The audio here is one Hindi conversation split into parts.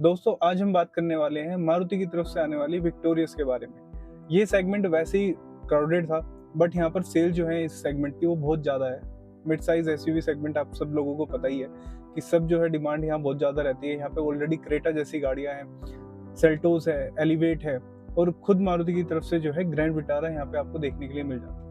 दोस्तों आज हम बात करने वाले हैं मारुति की तरफ से आने वाली विक्टोरियस के बारे में। ये सेगमेंट वैसे ही क्राउडेड था, बट यहाँ पर सेल जो है इस सेगमेंट की वो बहुत ज़्यादा है। मिड साइज एसयूवी सेगमेंट आप सब लोगों को पता ही है कि सब जो है डिमांड यहाँ बहुत ज़्यादा रहती है। यहाँ पे ऑलरेडी क्रेटा जैसी गाड़ियाँ हैं, सेल्टोस है, एलिवेट है और खुद मारुति की तरफ से जो है ग्रैंड विटारा यहाँ पे आपको देखने के लिए मिल जाता है।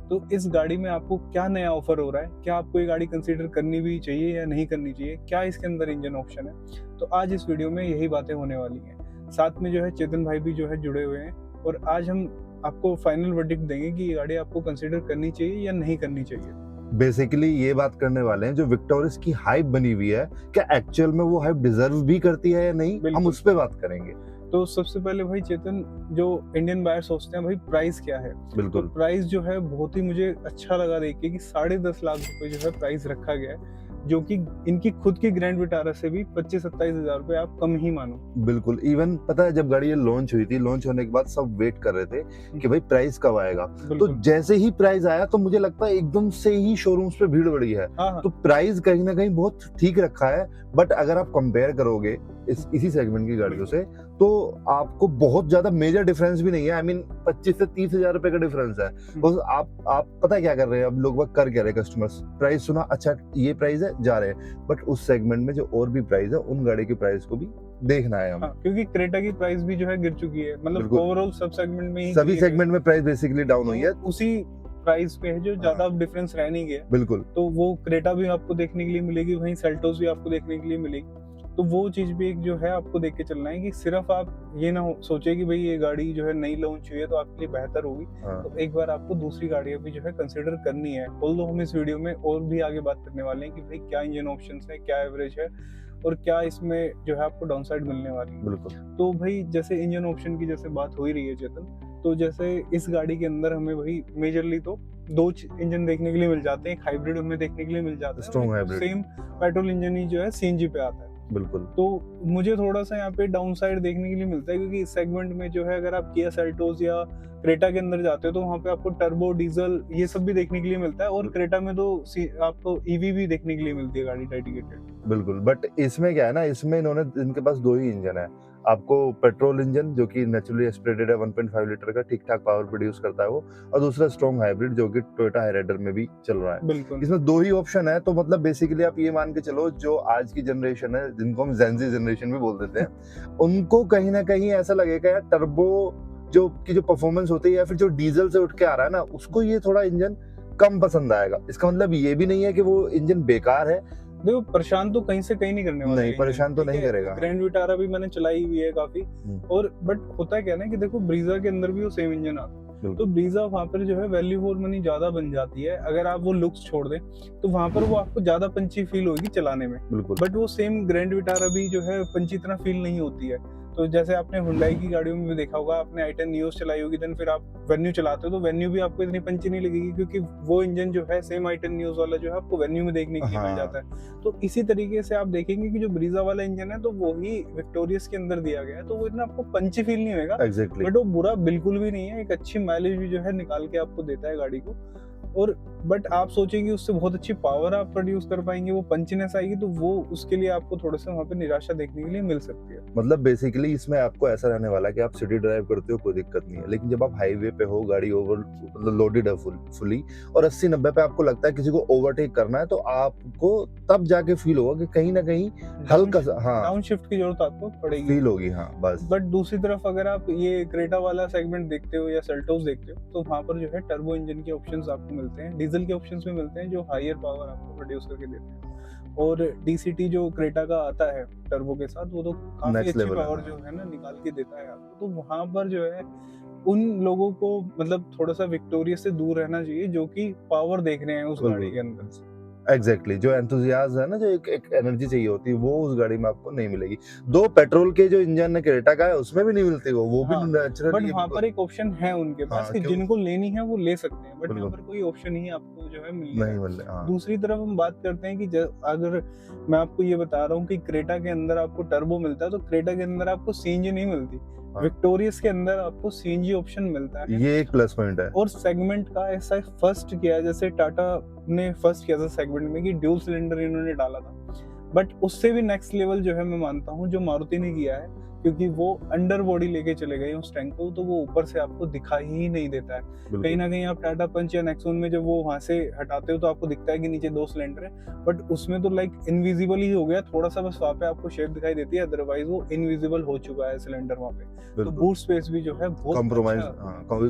तो इस गाड़ी में आपको क्या नया ऑफर हो रहा है, क्या आपको ये गाड़ी कंसीडर करनी भी चाहिए या नहीं करनी चाहिए, क्या इसके अंदर इंजन ऑप्शन है, तो आज इस वीडियो में यही बातें होने वाली हैं। साथ में जो है चेतन भाई भी जो है जुड़े हुए हैं और आज हम आपको फाइनल वर्डिक्ट देंगे कि ये गाड़ी आपको कंसीडर करनी चाहिए या नहीं करनी चाहिए। बेसिकली ये बात करने वाले हैं जो विक्टोरियस की हाइप बनी हुई है, क्या एक्चुअल में वो हाइप डिजर्व भी करती है या नहीं, हम उस पे बात करेंगे। तो सबसे पहले भाई चेतन, जो इंडियन बायर सोचते हैं भाई प्राइस क्या है, बिल्कुल। तो प्राइस जो है बहुत ही मुझे अच्छा लगा देख के कि 10.5 लाख रुपए जो है प्राइस रखा गया है, जो कि इनकी खुद की ग्रैंड विटारा से भी 25-27 हजार रुपए आप कम ही मानो। बिल्कुल। इवन पता है जब गाड़ी ये लॉन्च हुई थी, लॉन्च होने के बाद सब वेट कर रहे थे कि भाई प्राइस कब आएगा। तो जैसे ही प्राइस आया तो मुझे लगता है एकदम से ही शोरूम्स पे भीड़ बढ़ी है। तो प्राइस कहीं ना कहीं बहुत ठीक रखा है, बट अगर आप कंपेयर करोगे इसी सेगमेंट की गाड़ियों से तो आपको बहुत ज्यादा मेजर डिफरेंस भी नहीं है। आई मीन 25 से 30 हजार रुपए का डिफरेंस है। बस आप पता क्या कर रहे हैं, अब लोग बात कर क्या रहे, कस्टमर्स प्राइस सुना, अच्छा ये प्राइस है, जा रहे हैं। बट उस सेगमेंट में जो और भी प्राइस है उन गाड़ी के प्राइस को भी देखना है हमें। क्योंकि क्रेटा की प्राइस भी जो है गिर चुकी है, मतलब ओवरऑल सब सेगमेंट में ही सभी सेगमेंट में प्राइस बेसिकली डाउन हुई है। उसी प्राइस पे है जो ज्यादा डिफरेंस रह नहीं गया। बिल्कुल। तो वो क्रेटा भी आपको देखने के लिए मिलेगी, वहीं सेल्टोस भी आपको देखने के लिए मिलेगी। तो वो चीज भी एक जो है आपको देख के चलना है कि सिर्फ आप ये ना सोचे कि भाई ये गाड़ी जो है नई लॉन्च हुई है तो आपके लिए बेहतर होगी। तो एक बार आपको दूसरी गाड़ियां भी जो है कंसीडर करनी है। ऑल्दो हम इस वीडियो में और भी आगे बात करने वाले हैं कि भाई क्या इंजन ऑप्शंस है, क्या एवरेज है और क्या इसमें जो है आपको डाउनसाइड मिलने वाली है। बिल्कुल। तो भाई जैसे इंजन ऑप्शन की जैसे बात हो ही रही है चेतन, तो जैसे इस गाड़ी के अंदर हमें वही मेजरली तो दो इंजन देखने के लिए मिल जाते हैं। एक हाइब्रिड हमें देखने के लिए मिल जाता है, strong hybrid. Same petrol engine ही जो है सीएनजी पे आता है। बिल्कुल। तो मुझे थोड़ा सा यहाँ पे डाउन साइड देखने के लिए मिलता है, क्योंकि इस सेगमेंट में जो है अगर आप किया सेल्टोस या क्रेटा के अंदर जाते हो तो वहाँ पे आपको टर्बो, डीजल ये सब भी देखने के लिए मिलता है। और क्रेटा में तो आपको ईवी भी देखने के लिए मिलती है गाड़ी डेडिकेटेड। बिल्कुल। बट इसमें क्या है ना, इसमें इनके पास दो ही इंजन है। आपको पेट्रोल इंजन जो कि नेचुरली एस्पिरेटेड है, 1.5 लीटर का, ठीक ठाक पावर प्रोड्यूस करता है वो, और दूसरा स्ट्रॉन्ग हाइब्रिड जो कि टोयोटा हाईराइडर में भी चल रहा है। बिल्कुल। इसमें दो ही ऑप्शन है। तो मतलब बेसिकली आप ये मान के चलो जो आज की जनरेशन है, जिनको हम जेन ज़ी जनरेशन भी बोल देते हैं, उनको कहीं ना कहीं ऐसा लगेगा यार टर्बो जो परफॉर्मेंस होती है या फिर जो डीजल से उठ के आ रहा है ना, उसको ये थोड़ा इंजन कम पसंद आएगा। इसका मतलब ये भी नहीं है कि वो इंजन बेकार है। देखो परेशान तो कहीं से कहीं नहीं करने वाला, नहीं परेशान तो नहीं करेगा। ग्रैंड विटारा भी मैंने चलाई हुई है काफी, और बट होता क्या है ना कि देखो ब्रीजा के अंदर भी वो सेम इंजन आता है। तो ब्रीजा वहाँ पर जो है वैल्यू फॉर मनी ज्यादा बन जाती है। अगर आप वो लुक्स छोड़ दें तो वहाँ पर वो आपको ज्यादा पंची फील होगी चलाने में। बट वो सेम ग्रैंड विटारा भी जो है पंची इतना फील नहीं होती है। तो जैसे आपने हुंडई की गाड़ियों में भी देखा होगा, आपने i10 नियोस चलाई होगी, देन फिर आप वेन्यू चलाते हो तो वेन्यू भी आपको इतनी पंची नहीं लगेगी, क्योंकि वो इंजन जो है सेम i10 नियोस वाला जो है आपको वेन्यू में देखने के लिए मिल जाता है। तो इसी तरीके से आप देखेंगे कि जो ब्रीजा वाला इंजन है तो वो ही विक्टोरियस के अंदर दिया गया है, तो वो इतना आपको पंची फील नहीं होगा। बट वो बुरा बिल्कुल भी नहीं है, एक अच्छी माइलेज भी जो है निकाल के आपको देता है गाड़ी को। और बट आप सोचेंगे उससे बहुत अच्छी पावर आप प्रोड्यूस कर पाएंगे, वो पंचनेस आएगी, तो वो उसके लिए आपको थोड़ा सा वहाँ पे निराशा देखने के लिए मिल सकती है। मतलब बेसिकली इसमें आपको ऐसा रहने वाला है कि आप सिटी ड्राइव करते हो कोई दिक्कत नहीं है, लेकिन जब आप हाईवे पे हो, गाड़ी मतलब लोडेड है फुली, और 80-90 पे आपको लगता है किसी को ओवरटेक करना है, तो आपको तब जाके फील होगा कि कहीं ना कहीं हल्का सा डाउन शिफ्ट की जरूरत आपको पड़ेगी, फील होगी। हाँ बस। बट दूसरी तरफ अगर आप ये क्रेटा वाला सेगमेंट देखते हो या सेल्टोस देखते हो तो वहाँ पर जो है टर्बो इंजन के ऑप्शंस आपको मिलते हैं, डीजल के ऑप्शंस भी मिलते हैं जो हायर पावर आपको प्रोड्यूस करके देते हैं। और डीसीटी जो क्रेटा का आता है टर्बो के साथ, वो तो काफी अच्छी पावर जो है ना निकाल के देता है आपको। तो वहाँ पर जो है उन लोगों को मतलब थोड़ा सा विक्टोरियस से दूर रहना चाहिए जो कि पावर देख रहे हैं उस गाड़ी के अंदर। एग्जैक्टली जो एंथुसियाज्म है ना, जो एक एनर्जी चाहिए होती है, वो उस गाड़ी में आपको नहीं मिलेगी। दो पेट्रोल के जो इंजन है क्रेटा का है उसमें भी नहीं मिलती वो भी नेचुरली। बट वहाँ पर एक ऑप्शन है उनके पास कि जिनको लेनी है वो ले सकते हैं, बट यहाँ पर कोई ऑप्शन ही आपको जो है नहीं मिल रहा है। दूसरी तरफ हम बात करते हैं कि अगर मैं आपको ये बता रहा हूँ कि क्रेटा के अंदर आपको टर्बो मिलता है, तो क्रेटा के अंदर आपको सीएनजी नहीं मिलती। विक्टोरियस के अंदर आपको सीएनजी ऑप्शन मिलता है, ये एक प्लस पॉइंट है। और सेगमेंट का ऐसा फर्स्ट किया, जैसे टाटा ने फर्स्ट किया था सेगमेंट में कि ड्यूल सिलेंडर इन्होंने डाला था। बट उससे भी नेक्स्ट लेवल जो है मैं मानता हूँ जो मारुति ने किया है, क्योंकि वो अंडर बॉडी लेके चले गए उस टैंक को, तो वो ऊपर से आपको दिखाई ही नहीं देता है। कहीं ना कहीं आप टाटा पंच या नेक्सॉन में जब वो वहां से हटाते हो तो आपको दिखता है कि नीचे 2 सिलेंडर है, बट उसमें तो लाइक इनविजिबल ही हो गया, थोड़ा सा बस वहाँ पे आपको शेप दिखाई देती है, अदरवाइज वो इनविजिबल हो चुका है सिलेंडर वहाँ पे। तो बूट स्पेस भी जो है बहुत कॉम्प्रोमाइज,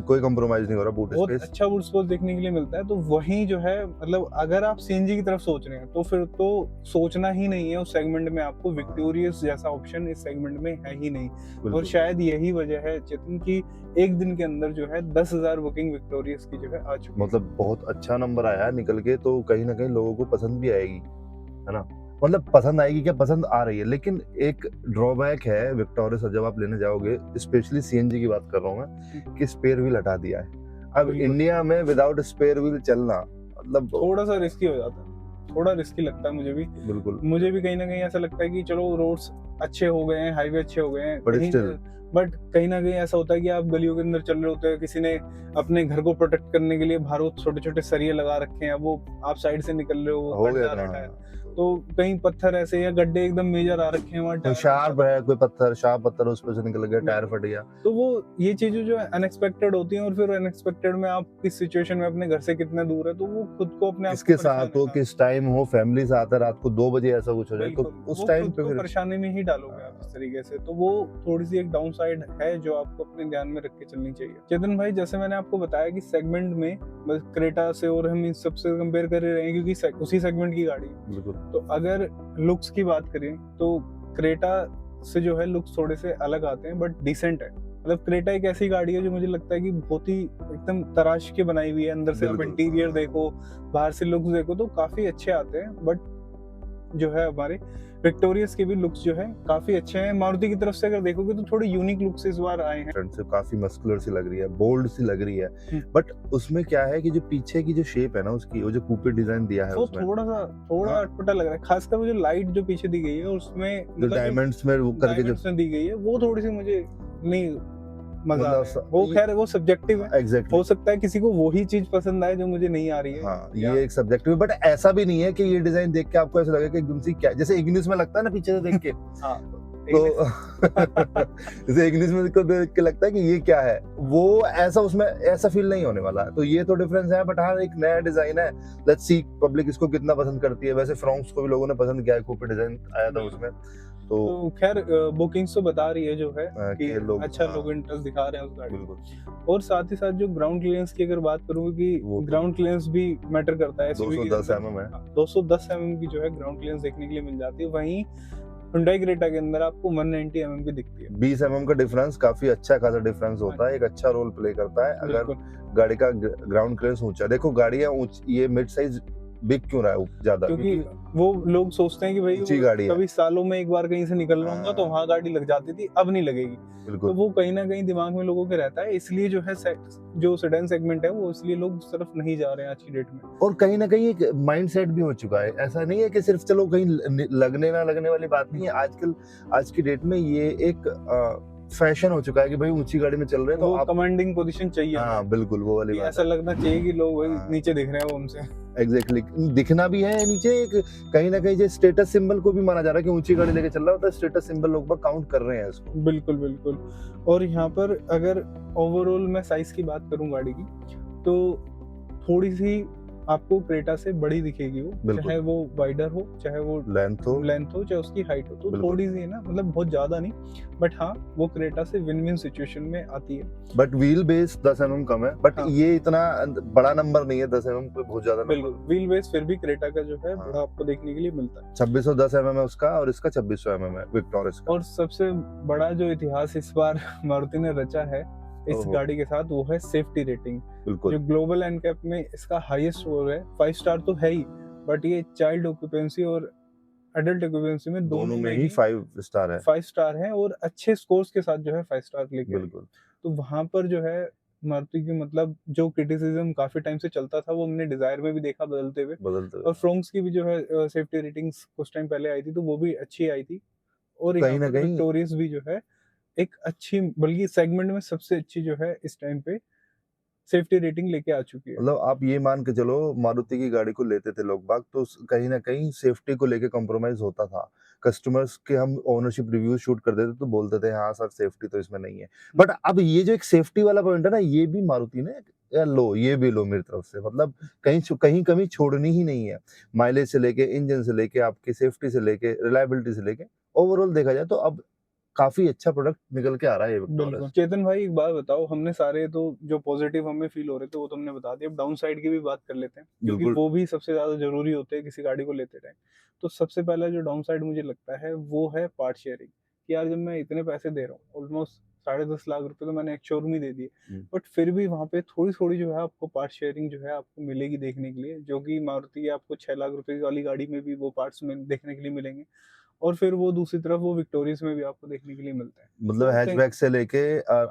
कोई कॉम्प्रोमाइज नहीं हो रहा बूट स्पेस, बहुत अच्छा बूट स्पेस देखने के लिए मिलता है। तो वहीं जो है मतलब अगर आप सीएनजी की तरफ सोच रहे हैं तो फिर तो सोचना ही नहीं है उस सेगमेंट में, आपको विक्टोरियस जैसा ऑप्शन इस सेगमेंट में है ही नहीं। और शायद यही वजह है चेतन की एक दिन के अंदर जो है 10,000 बुकिंग विक्टोरियस की जो है आ चुकी है। मतलब बहुत अच्छा नंबर आया निकल के, तो कहीं ना कहीं लोगों को पसंद भी आएगी, है ना। मतलब पसंद आएगी क्या, पसंद आ रही है, लेकिन एक ड्रॉबैक है विक्टोरियस जब आप लेने जाओगे, स्पेशली सीएनजी की बात कर रहा हूँ मैं, कि स्पेयर व्हील हटा दिया है। अब इंडिया में विदाउट स्पेयर व्हील चलना मतलब थोड़ा सा रिस्की हो जाता है, थोड़ा रिस्की लगता है मुझे भी। बिल्कुल, मुझे भी कहीं ना कहीं ऐसा लगता है कि चलो रोड्स अच्छे हो गए हैं, हाईवे अच्छे हो गए हैं, बट बट कहीं ना कहीं ऐसा होता है कि आप गलियों के अंदर चल रहे होते हैं, किसी ने अपने घर को प्रोटेक्ट करने के लिए बाहर छोटे छोटे सरिये लगा रखे हैं, वो आप साइड से निकल रहे हो, हो गया ना, तो कहीं पत्थर ऐसे या गड्ढे एकदम मेजर आ रखे हैं वहाँ, शार्प है, कोई पत्थर शार्प पत्थर उस पर से निकल गया, टायर फट गया, तो वो ये चीजें जो है अनएक्सपेक्टेड होती हैं। और फिर अनएक्सपेक्टेड में आप किस सिचुएशन में अपने घर से कितने दूर है, तो वो खुद को अपने किसके साथ हो, किस टाइम हो, फैमिली साथ है, रात को 2 बजे ऐसा कुछ हो जाए तो उस टाइम पे फिर परेशानी में ही डालोगे आप इस तरीके से। तो वो थोड़ी सी एक डाउन साइड है जो आपको अपने ध्यान में रख के चलनी चाहिए। चेतन भाई, जैसे मैंने आपको बताया कि सेगमेंट में बस क्रेटा से और हम इन सबसे कंपेयर कर रहे हैं क्योंकि उसी सेगमेंट की गाड़ी है। तो अगर लुक्स की बात करें तो क्रेटा से जो है लुक्स थोड़े से अलग आते हैं, बट डिसेंट है। मतलब क्रेटा एक ऐसी गाड़ी है जो मुझे लगता है कि बहुत ही एकदम तराश के बनाई हुई है, अंदर से आप इंटीरियर देखो, बाहर से लुक्स देखो तो काफी अच्छे आते हैं। बट जो है हमारे विक्टोरियस के भी लुक्स जो है काफी अच्छे हैं। मारुति की तरफ से अगर देखोगे तो थोड़े यूनिक लुक्स इस बार आए हैं। फ्रंट से काफी मस्कुलर सी लग रही है, बोल्ड सी लग रही है, बट उसमें क्या है कि जो पीछे की जो शेप है ना उसकी, वो जो कूपे डिजाइन दिया है वो उसमें थोड़ा अटपटा लग रहा है, खासकर वो जो लाइट जो पीछे दी गई है उसमें, जो डायमंड्स में वो करके जो दी गई है वो थोड़ी सी मुझे नहीं मजा वो खैर वो सब्जेक्टिव है, exactly. हो सकता है किसी को वही चीज पसंद आए जो मुझे नहीं आ रही है। हाँ, ये एक सब्जेक्टिव है, बट ऐसा भी नहीं है कि ये डिजाइन देख के आपको ऐसा लगे कि एकदम से क्या, जैसे इग्निस में लगता है ना पीछे से देख के हाँ, तो जैसे इग्निस में को देख के लगता है कि ये क्या है, वो ऐसा उसमें ऐसा फील नहीं होने वाला है। तो ये तो डिफरेंस है, बट हाँ एक नया डिजाइन है, लेट्स सी पब्लिक इसको कितना पसंद करती है। वैसे फ्रॉन्क्स को भी लोगों ने पसंद किया है, कूपे डिजाइन आया था उसमें, तो खैर बुकिंग्स तो बता रही है जो है कि लोग अच्छा लोग इंटरेस्ट दिखा रहे हैं उस गाड़ी में। और साथ ही साथ जो ग्राउंड क्लियरेंस की अगर बात करूँ कि ग्राउंड क्लियरेंस भी मैटर करता है। 210 mm है, 210 mm की जो है ग्राउंड क्लियरेंस देखने के लिए मिल जाती है। वहीं Hyundai Creta के अंदर आपको 190 mm की दिखती है। 20 mm का डिफरेंस काफी अच्छा खासा डिफरेंस होता है, एक अच्छा रोल प्ले करता है अगर गाड़ी का ग्राउंड क्लियरेंस ऊंचा। देखो गाड़ियां ये मिड साइज बिक क्यों रहा है ज्यादा, क्योंकि वो लोग सोचते हैं कि भाई ऊंची गाड़ी है, कभी सालों में एक बार कहीं से निकल रहा हूँ तो वहाँ गाड़ी लग जाती थी, अब नहीं लगेगी। तो वो कहीं ना कहीं दिमाग में लोगों के रहता है, इसलिए जो है जो सेडान सेगमेंट है वो इसलिए लोग उस तरफ नहीं जा रहे हैं आज की डेट में। और कहीं ना कहीं एक माइंडसेट भी हो चुका है, ऐसा नहीं है कि सिर्फ चलो कहीं लगने ना लगने वाली बात नहीं है। आजकल आज की डेट में ये एक फैशन हो चुका है कि भाई ऊंची गाड़ी में चल रहे हैं तो आप कमांडिंग पोजीशन चाहिए। हाँ बिल्कुल, वो वाली बात ऐसा लगना चाहिए कि लोग भाई नीचे दिख रहे हैं वो हमसे। एग्जैक्टली, दिखना भी है नीचे, एक कहीं ना कहीं जो स्टेटस सिंबल को भी माना जा रहा है कि ऊंची गाड़ी लेके चल रहा होता है, स्टेटस सिंबल लोग काउंट कर रहे हैं इसको। बिल्कुल बिल्कुल। और यहाँ पर अगर ओवरऑल मैं साइज की बात करूँ गाड़ी की, तो थोड़ी सी आपको क्रेटा से बड़ी दिखेगी वो, चाहे वो वाइडर हो, चाहे वो लेंथ हो, चाहे उसकी हाइट हो, तो थोड़ी सी है ना, मतलब बहुत ज्यादा नहीं, बट हाँ वो क्रेटा से विन विन सिचुएशन में आती है। बट व्हील बेस 10 mm कम है, बट ये इतना बड़ा नंबर नहीं है, 10 mm पे बहुत ज्यादा। बिल्कुल, व्हील बेस फिर भी क्रेटा का जो है बड़ा आपको देखने के लिए मिलता है। 2610 mm है उसका और इसका 2600 mm है विक्टोरियस का। और सबसे बड़ा जो इतिहास इस बार मारुति ने रचा है इस गाड़ी के साथ, वो है सेफ्टी रेटिंग। जो ग्लोबल एनकैप में इसका हाईएस्ट स्कोर है, 5 स्टार तो है ही, बट ये चाइल्ड ऑक्यूपेंसी और एडल्ट ऑक्यूपेंसी में दोनों में ही 5 स्टार है, 5 स्टार है, और अच्छे स्कोर्स के साथ जो है 5 स्टार लेके। बिल्कुल। तो वहां पर जो है मारुति की मतलब जो क्रिटिसिज्म काफी टाइम से चलता था वो हमने डिजायर में भी देखा बदलते हुए। और फ्रोंक्स की भी जो है सेफ्टी रेटिंग्स कुछ टाइम पहले आई थी तो वो भी अच्छी आई थी। और कहीं ना कहीं विक्टोरियस भी जो है एक अच्छी, बल्कि सेगमेंट में सबसे अच्छी जो है इस टाइम पे सेफ्टी रेटिंग लेके आ चुकी है। मतलब आप ये मान के चलो, मारुति की गाड़ी को लेते थे लोग बाग तो कहीं ना कहीं सेफ्टी को लेके कॉम्प्रोमाइज होता था। कस्टमर्स के हम ओनरशिप रिव्यू शूट करते थे तो बोलते थे हाँ सर सेफ्टी तो इसमें नहीं है, बट अब ये जो एक सेफ्टी वाला पॉइंट है ना, ये भी मारुति ने या लो, ये भी लो मेरी तरफ से, मतलब कहीं कमी छोड़नी ही नहीं है। माइलेज से लेके, इंजन से लेके, आपकी सेफ्टी से लेके, रिलायबिलिटी से लेके, ओवरऑल देखा जाए तो अब काफी अच्छा प्रोडक्ट निकल के आ रहा है ये बिल्कुल। विक्टोरिया। चेतन भाई एक बात बताओ, हमने सारे तो जो पॉजिटिव हमें फील हो रहे थे वो तुमने बता दिया, अब डाउन साइड की भी बात कर लेते हैं, क्योंकि बिल्कुल। वो भी सबसे ज्यादा जरूरी होते हैं किसी गाड़ी को लेते टाइम। तो सबसे पहला जो डाउन साइड मुझे लगता है वो है पार्ट शेयरिंग, कि यार जब मैं इतने पैसे दे रहा हूँ, ऑलमोस्ट 10.5 लाख रुपए तो मैंने एक शोरूम ही दे दिए, बट फिर भी वहाँ पे थोड़ी थोड़ी जो है आपको पार्ट शेयरिंग जो है आपको मिलेगी देखने के लिए, जो कि मारुति आपको 6 लाख रुपए वाली गाड़ी में भी वो पार्ट्स में देखने के लिए मिलेंगे, और फिर वो दूसरी तरफ वो विक्टोरियस में भी आपको देखने के लिए मिलता है। मतलब तो हैचबैक से लेके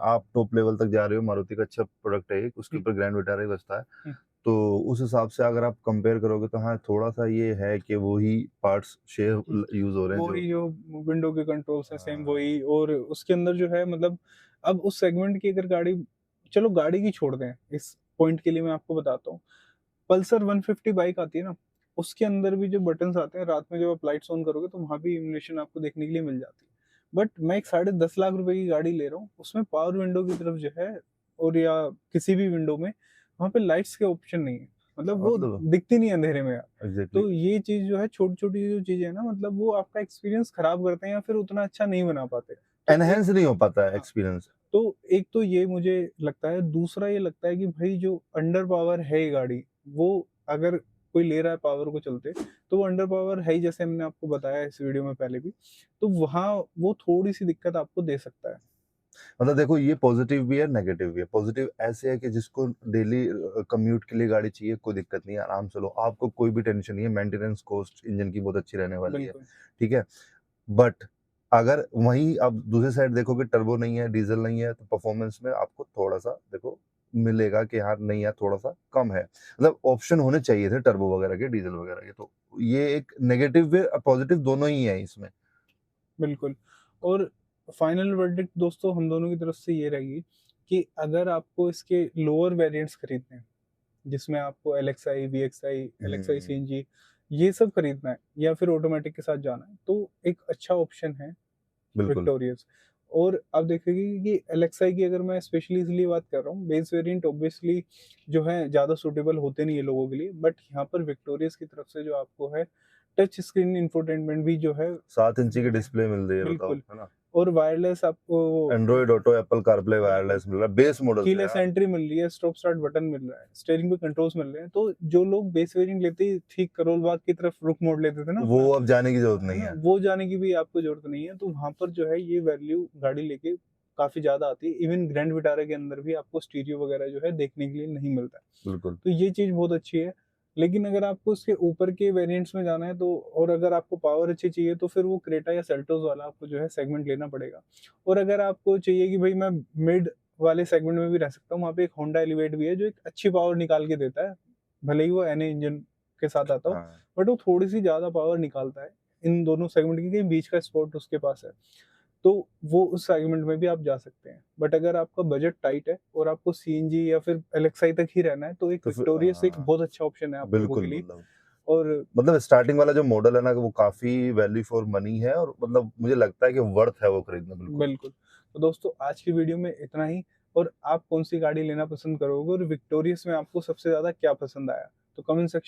आप टॉप लेवल तक जा रहे हो, मारुति का अच्छा प्रोडक्ट है, उसके हम्म, ऊपर ग्रैंड विटारा ही बचता है। हम्म, तो उस हिसाब से अगर आप कंपेयर करोगे तो हाँ, थोड़ा-सा ये है कि वो ही पार्ट्स शेयर यूज़ हो रहे हैं जो वही जो विंडो के कंट्रोल्स हैं सेम हाँ, वही, और उसके अंदर जो है मतलब अब उस सेगमेंट की अगर गाड़ी, चलो गाड़ी की छोड़ दें, इस पॉइंट के लिए मैं आपको बताता हूँ, पल्सर 150 बाइक आती है ना, उसके अंदर भी जो बटन्स आते हैं, रात में जब आप लाइट्स ऑन करोगे तो वहां भी इल्यूमिनेशन आपको देखने के लिए मिल जाती है। बट मैं एक 10.5 लाख रुपए की गाड़ी ले रहा हूँ, उसमें पावर विंडो की तरफ जो है, और या किसी भी विंडो में वहां पे लाइट्स के ऑप्शन नहीं है, मतलब वो मतलब दिखती नहीं है अंधेरे में यार। एग्ज़ैक्टली तो ये चीज जो है, छोटी छोटी जो चीजें है ना, मतलब वो आपका एक्सपीरियंस खराब करते हैं या फिर उतना अच्छा नहीं बना पाते। तो एक, एनहांस नहीं हो पाता है हाँ, एक्सपीरियंस। तो एक तो ये मुझे लगता है, दूसरा ये लगता है कि भाई जो अंडर पावर है ये गाड़ी, वो अगर कोई ले रहा है पावर को चलते, तो वो अंडर पावर है ही, जैसे हमने आपको बताया इस वीडियो में पहले भी, तो वहाँ वो थोड़ी सी दिक्कत आपको दे सकता है। मतलब देखो ये पॉजिटिव भी है, नेगेटिव भी है। पॉजिटिव ऐसे है कि जिसको डेली कम्यूट के लिए गाड़ी चाहिए, कोई दिक्कत नहीं है, आराम से लो, आपको कोई भी टेंशन नहीं है, मेंटेनेंस कॉस्ट इंजन की बहुत अच्छी रहने वाली है, बिल्कुल। ठीक है? बट अगर वहीं आप दूसरी साइड देखोगे, टर्बो नहीं है, डीजल नहीं है, तो परफॉर्मेंस में आपको थोड़ा-सा देखो मिलेगा कि हाँ, नहीं यार थोड़ा-सा कम है। मतलब ऑप्शन होने चाहिए थे टर्बो वगैरह के, डीजल वगैरह के, तो ये एक नेगेटिव भी पॉजिटिव दोनों ही है इसमें। बिल्कुल। और फाइनल वर्डिक्ट दोस्तों हम दोनों की तरफ से ये रहेगी कि अगर आपको इसके लोअर वेरिएंट्स खरीदने हैं, जिसमें आपको एलएक्सआई, वीएक्सआई, एलएक्सआई हुँ, सीएनजी ये सब खरीदना है, या फिर ऑटोमेटिक के साथ जाना है, तो एक अच्छा ऑप्शन है बिल्कुल। विक्टोरियस। और आप देखेंगे कि एलेक्साई की अगर मैं स्पेशली इसलिए बात कर रहा हूँ, बेस वेरिएंट ऑब्वियसली जो है ज़्यादा सूटेबल होते नहीं है लोगों के लिए, बट यहाँ पर विक्टोरियस की तरफ से जो आपको है टच स्क्रीन इंफोटेनमेंट भी जो है 7 इंची की डिस्प्ले मिल रही है, बताओ, बिल्कुल, है ना? और वायरलेस आपको वो एंड्रॉइड ऑटो, एप्पल कारप्ले बिल्कुल वायरलेस मिल रहा है, बेस मॉडल से कीलेस यार। एंट्री मिल रही है, स्टॉप स्टार्ट बटन मिल रहा है, स्टीयरिंग पे कंट्रोल्स मिल रहे हैं, तो जो लोग बेस वेरिएंट लेते ही ठीक करोल बाग की तरफ रुख मोड़ लेते थे ना वो अपना, अब जाने की ज़रूरत है नहीं ना, है। वो जाने की भी आपको जरूरत नहीं है, तो वहां पर जो है ये वैल्यू गाड़ी लेके काफी ज्यादा आती है। इवन ग्रैंड विटारा के अंदर भी आपको स्टीरियो वगैरह जो है देखने के लिए नहीं मिलता है, बिल्कुल। तो ये चीज बहुत अच्छी है। लेकिन अगर आपको इसके ऊपर के वेरिएंट्स में जाना है तो, और अगर आपको पावर अच्छी चाहिए, तो फिर वो क्रेटा या सेल्टोस वाला आपको जो है सेगमेंट लेना पड़ेगा। और अगर आपको चाहिए कि भाई मैं मिड वाले सेगमेंट में भी रह सकता हूँ, वहाँ पे एक होंडा एलिवेट भी है जो एक अच्छी पावर निकाल के देता है, भले ही वो एनए इंजन के साथ आता हो, हाँ, बट वो थोड़ी सी ज्यादा पावर निकालता है इन दोनों सेगमेंट के बीच का स्पॉट उसके पास है, तो वो उस सेगमेंट में भी आप जा सकते हैं। बट अगर आपका बजट टाइट है और आपको सीएनजी या फिर एलएक्सआई तक ही रहना है, तो एक तो फिर विक्टोरियस एक बहुत अच्छा ऑप्शन है आप लोगों बिल्कुल के लिए। मतलब और स्टार्टिंग वाला जो मॉडल है ना, वो काफ़ी वैल्यू फॉर मनी है और मतलब मुझे लगता है कि वर्थ है वो खरीदना बिल्कुल। बिल्कुल, तो दोस्तों आज की वीडियो में इतना ही। और आप कौन सी गाड़ी लेना पसंद करोगे, और विक्टोरियस में आपको सबसे ज्यादा क्या पसंद आया, तो कमेंट सेक्शन